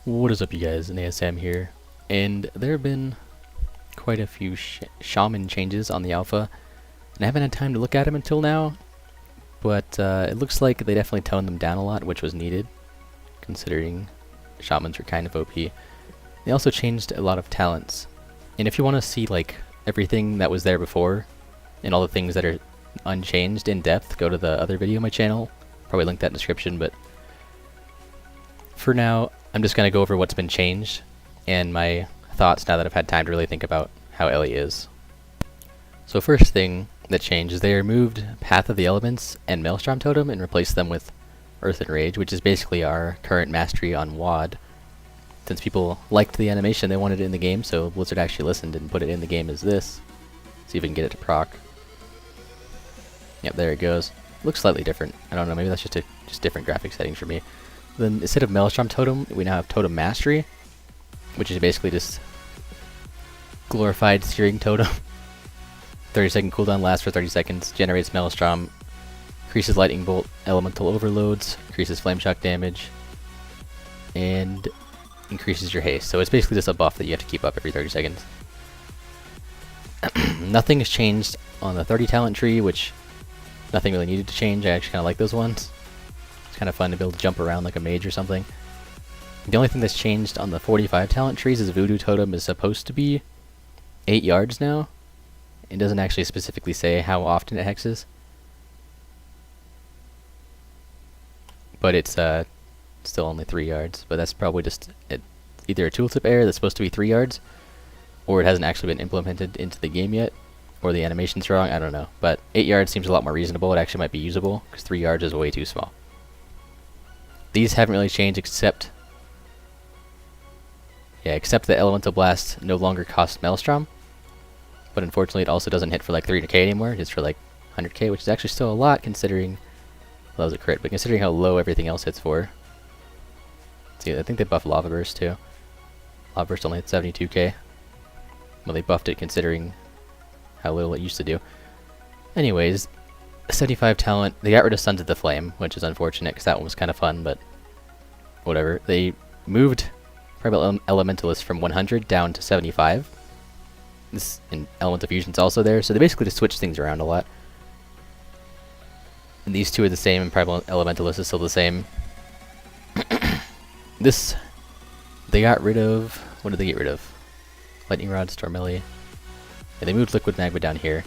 What is up, you guys? Naesam here, and there have been quite a few Shaman changes on the alpha, and I haven't had time to look at them until now, but it looks like they definitely toned them down a lot, which was needed, considering Shamans were kind of OP. They also changed a lot of talents, and if you want to see like everything that was there before, and all the things that are unchanged in depth, go to the other video on my channel, probably link that in the description, but for now, I'm just going to go over what's been changed and my thoughts now that I've had time to really think about how Ellie is. So first thing that changed is they removed Path of the Elements and Maelstrom Totem and replaced them with Earth and Rage, which is basically our current mastery on WoD. Since people liked the animation, they wanted it in the game, so Blizzard actually listened and put it in the game as this. See if we can get it to proc. Yep, there it goes. Looks slightly different. I don't know, maybe that's just different graphic settings for me. Then instead of Maelstrom Totem, we now have Totem Mastery, which is basically just glorified Searing Totem. 30-second cooldown, lasts for 30 seconds, generates Maelstrom, increases Lightning Bolt, Elemental Overloads, increases Flame Shock damage, and increases your haste. So it's basically just a buff that you have to keep up every 30 seconds. Nothing has changed on the 30 talent tree, which nothing really needed to change. I actually kind of like those ones. It's kind of fun to be able to jump around like a mage or something. The only thing that's changed on the 45 talent trees is Voodoo Totem is supposed to be 8 yards now. It doesn't actually specifically say how often it hexes. But it's still only 3 yards. But that's probably just either a tooltip error that's supposed to be 3 yards, or it hasn't actually been implemented into the game yet, or the animation's wrong, I don't know. But 8 yards seems a lot more reasonable. It actually might be usable, because 3 yards is way too small. These haven't really changed except the Elemental Blast no longer costs Maelstrom. But unfortunately it also doesn't hit for like 300k anymore, it's for like 100k, which is actually still a lot considering, well, that was a crit, but considering how low everything else hits for. Let's see, I think they buffed Lava Burst too. Lava Burst only hit 72k. Well, they buffed it considering how little it used to do. Anyways, 75 talent, they got rid of Sons of the Flame, which is unfortunate because that one was kind of fun, but whatever. They moved Primal Elementalist from 100 down to 75. This and Elemental Fusion's also there, so they basically just switched things around a lot. And these two are the same, and Primal Elementalist is still the same. This, they got rid of, what did they get rid of? Lightning Rod, Stormelli. And they moved Liquid Magma down here,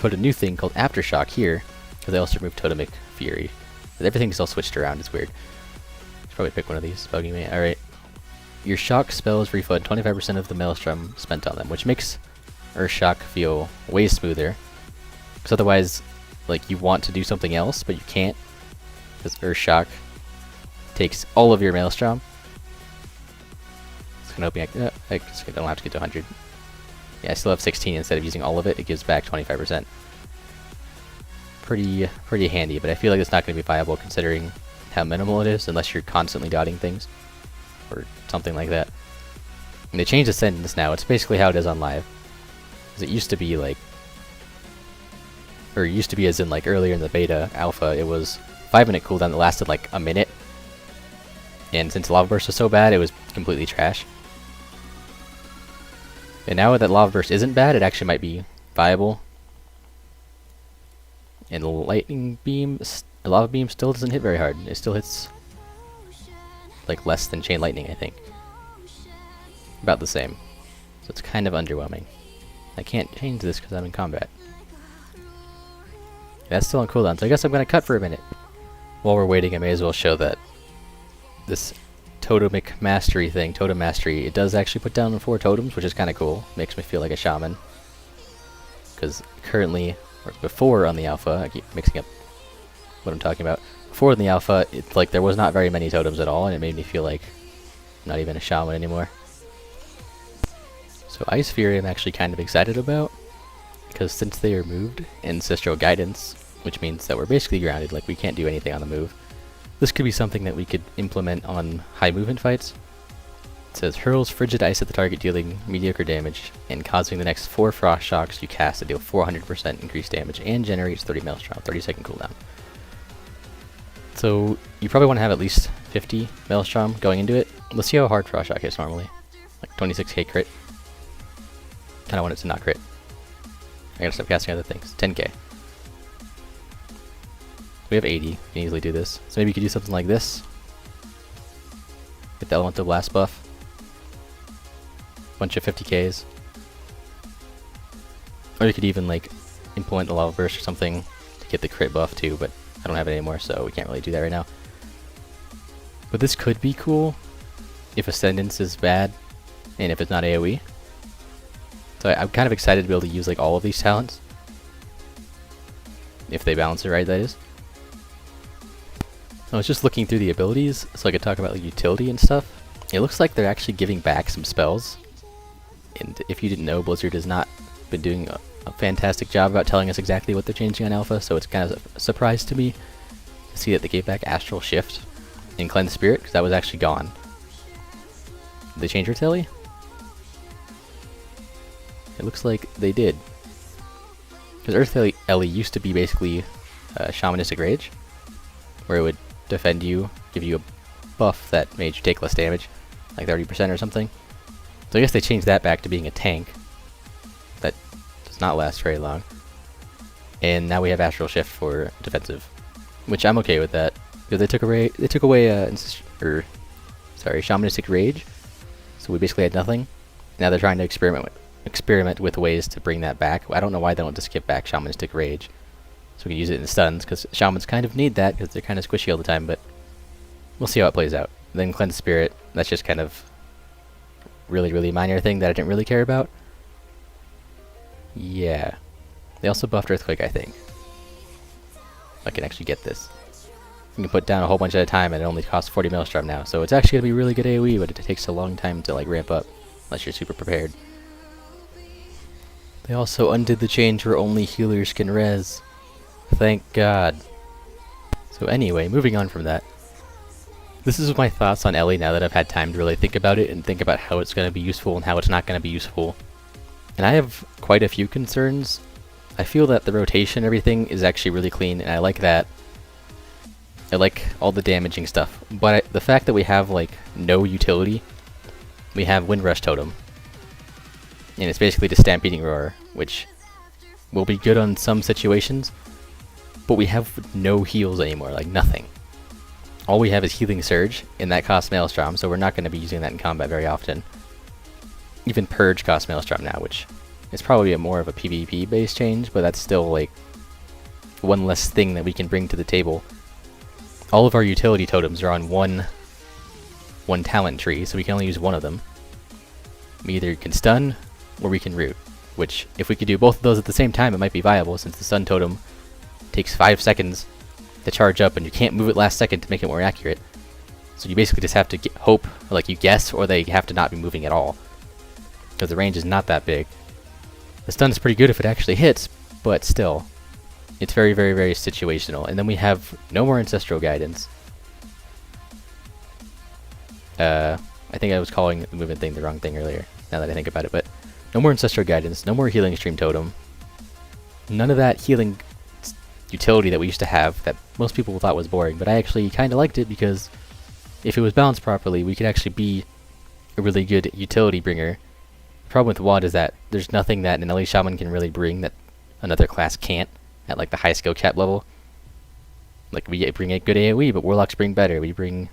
put a new thing called Aftershock here, because they also removed Totemic Fury. But everything's all switched around, it's weird. Should probably pick one of these, bugging me. Alright. Your shock spells refund 25% of the Maelstrom spent on them, which makes Earthshock feel way smoother. Because otherwise, like, you want to do something else, but you can't. Because Earthshock takes all of your Maelstrom. It's gonna open. I don't have to get to 100. Yeah, I still have 16 instead of using all of it. It gives back 25%. Pretty handy, but I feel like it's not going to be viable considering how minimal it is, unless you're constantly dotting things or something like that. And they changed the sentence now. It's basically how it is on live. Because it used to be like, or it used to be as in like earlier in the beta alpha, it was 5-minute cooldown that lasted like a minute. And since Lava Burst was so bad, it was completely trash. And now that Lava Burst isn't bad, it actually might be viable. And the Lightning Beam, Lava Beam still doesn't hit very hard. It still hits like less than Chain Lightning, I think. About the same. So it's kind of underwhelming. I can't change this because I'm in combat. That's still on cooldown, so I guess I'm going to cut for a minute. While we're waiting, I may as well show that this Totemic Mastery thing, Totem Mastery, it does actually put down 4 totems, which is kind of cool. Makes me feel like a shaman. Because currently, or before on the alpha, I keep mixing up what I'm talking about. Before in the alpha, it's like there was not very many totems at all, and it made me feel like I'm not even a shaman anymore. So Ice Fury I'm actually kind of excited about, because since they removed Ancestral Guidance, which means that we're basically grounded, like we can't do anything on the move, this could be something that we could implement on high movement fights. It says, hurls frigid ice at the target, dealing mediocre damage, and causing the next 4 frost shocks you cast to deal 400% increased damage, and generates 30 Maelstrom, 30-second cooldown. So you probably want to have at least 50 Maelstrom going into it. Let's see how hard Frost Shock hits normally. Like 26k crit. Kinda want it to not crit. I gotta stop casting other things. 10k. We have 80. We can easily do this. So maybe you could do something like this. Get the Elemental Blast buff. Bunch of 50ks. Or you could even like implement a Lava Burst or something to get the crit buff too, but I don't have it anymore, so we can't really do that right now. But this could be cool if Ascendance is bad and if it's not AoE. So I'm kind of excited to be able to use like all of these talents. If they balance it right, that is. I was just looking through the abilities so I could talk about like utility and stuff. It looks like they're actually giving back some spells. And if you didn't know, Blizzard has not been doing a fantastic job about telling us exactly what they're changing on Alpha, so it's kind of a surprise to me to see that they gave back Astral Shift and Cleanse Spirit, because that was actually gone. Did they change Retaili? It looks like they did. Because Earth Ellie used to be basically Shamanistic Rage, where it would defend you, give you a buff that made you take less damage, like 30% or something. So I guess they changed that back to being a tank. That does not last very long. And now we have Astral Shift for defensive, which I'm okay with that, because they took away Shamanistic Rage, so we basically had nothing. Now they're trying to experiment with ways to bring that back. I don't know why they don't just give back Shamanistic Rage, so we can use it in stuns, because Shamans kind of need that, because they're kind of squishy all the time, but we'll see how it plays out. Then Cleanse Spirit, that's just kind of really minor thing that I didn't really care about. Yeah. They also buffed Earthquake, I think. I can actually get this. You can put down a whole bunch at a time and it only costs 40 Maelstrom now, so it's actually going to be really good AoE, but it takes a long time to like ramp up, unless you're super prepared. They also undid the change where only healers can res. Thank God. So anyway, moving on from that. This is my thoughts on Ellie now that I've had time to really think about it and think about how it's going to be useful and how it's not going to be useful. And I have quite a few concerns. I feel that the rotation and everything is actually really clean, and I like that. I like all the damaging stuff. But the fact that we have like no utility, we have Windrush Totem. And it's basically just Stampeding Roar, which will be good on some situations, but we have no heals anymore, like nothing. All we have is Healing Surge, and that costs Maelstrom, so we're not going to be using that in combat very often. Even Purge costs Maelstrom now, which is probably more of a PvP based change, but that's still like one less thing that we can bring to the table. All of our utility totems are on one talent tree, so we can only use one of them. We either can stun, or we can root, which if we could do both of those at the same time, it might be viable, since the stun totem takes 5 seconds to charge up, and you can't move it last second to make it more accurate. So you basically just have to hope, or like you guess, or they have to not be moving at all, because the range is not that big. The stun is pretty good if it actually hits, but still, it's very situational. And then we have no more Ancestral Guidance. I think I was calling the movement thing the wrong thing earlier, now that I think about it, but no more Ancestral Guidance, no more Healing Stream Totem, none of that healing utility that we used to have that most people thought was boring, but I actually kind of liked it, because if it was balanced properly, we could actually be a really good utility bringer. The problem with WoD is that there's nothing that an Ellie Shaman can really bring that another class can't at like the high skill cap level. Like we bring a good AoE, but Warlocks bring better. We bring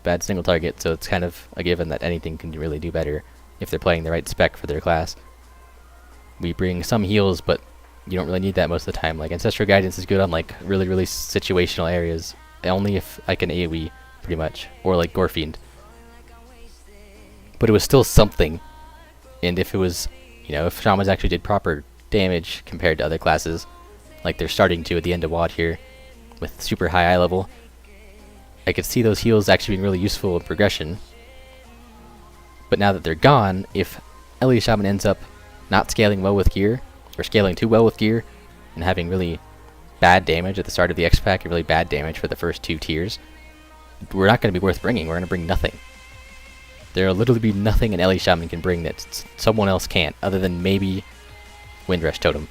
bad single target, so it's kind of a given that anything can really do better if they're playing the right spec for their class. We bring some heals, but you don't really need that most of the time. Like Ancestral Guidance is good on like really situational areas, only if I can AoE pretty much, or like Gorefiend. But it was still something, and if it was, you know, if Shamans actually did proper damage compared to other classes, like they're starting to at the end of WoD here, with super high eye level, I could see those heals actually being really useful in progression. But now that they're gone, if Ellie Shaman ends up not scaling well with gear, or scaling too well with gear, and having really bad damage at the start of the X-Pack, and really bad damage for the first 2 tiers, we're not going to be worth bringing. We're going to bring nothing. There'll literally be nothing an Ellie Shaman can bring that someone else can't, other than maybe Windrush Totem,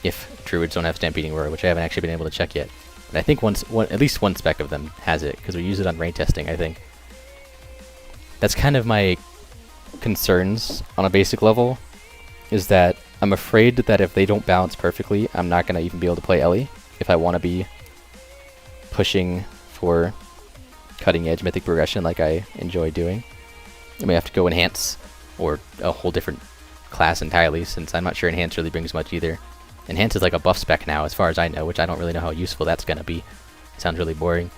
if Druids don't have Stampeding Roar, which I haven't actually been able to check yet. And I think at least one spec of them has it, because we use it on rain testing, I think. That's kind of my concerns on a basic level, is that I'm afraid that if they don't balance perfectly, I'm not going to even be able to play Ellie if I want to be pushing for cutting edge mythic progression like I enjoy doing. I may have to go enhance, or a whole different class entirely, since I'm not sure enhance really brings much either. Enhance is like a buff spec now, as far as I know, which I don't really know how useful that's going to be. It sounds really boring.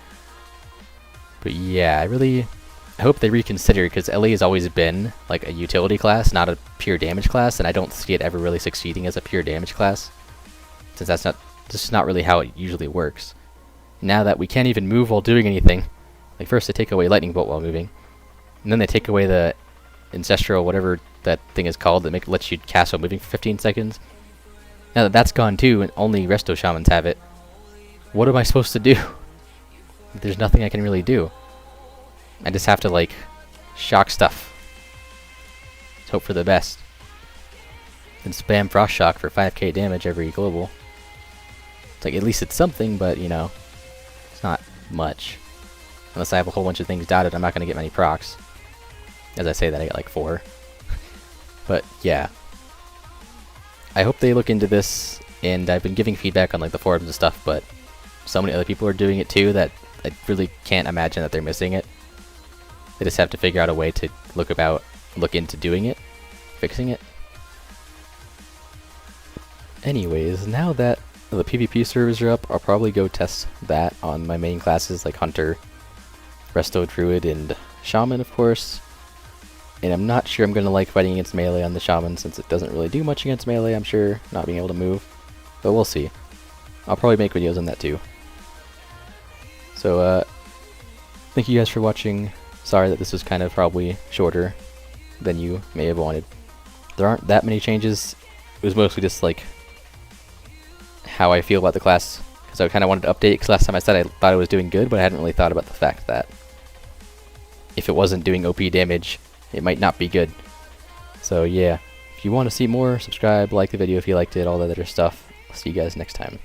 But yeah, I hope they reconsider, because Ellie has always been like a utility class, not a pure damage class, and I don't see it ever really succeeding as a pure damage class, since that's just not really how it usually works. Now that we can't even move while doing anything, like first they take away lightning bolt while moving, and then they take away the ancestral whatever that thing is called that lets you cast while moving for 15 seconds. Now that that's gone too, and only resto shamans have it, what am I supposed to do? There's nothing I can really do. I just have to like shock stuff. Let's hope for the best. And spam frost shock for 5k damage every global. It's like, at least it's something, but you know, it's not much. Unless I have a whole bunch of things dotted, I'm not going to get many procs. As I say that, I get like 4. But yeah, I hope they look into this, and I've been giving feedback on like the forums and stuff, but so many other people are doing it too that I really can't imagine that they're missing it. They just have to figure out a way to look into doing it, fixing it. Anyways, now that the PvP servers are up, I'll probably go test that on my main classes like Hunter, Resto, Druid, and Shaman, of course. And I'm not sure I'm going to like fighting against melee on the Shaman, since it doesn't really do much against melee, I'm sure, not being able to move. But we'll see. I'll probably make videos on that too. So, thank you guys for watching. Sorry that this was kind of probably shorter than you may have wanted. There aren't that many changes. It was mostly just like how I feel about the class, because I kind of wanted to update, because last time I said I thought it was doing good, but I hadn't really thought about the fact that if it wasn't doing OP damage, it might not be good. So yeah, if you want to see more, subscribe, like the video if you liked it, all that other stuff. I'll see you guys next time.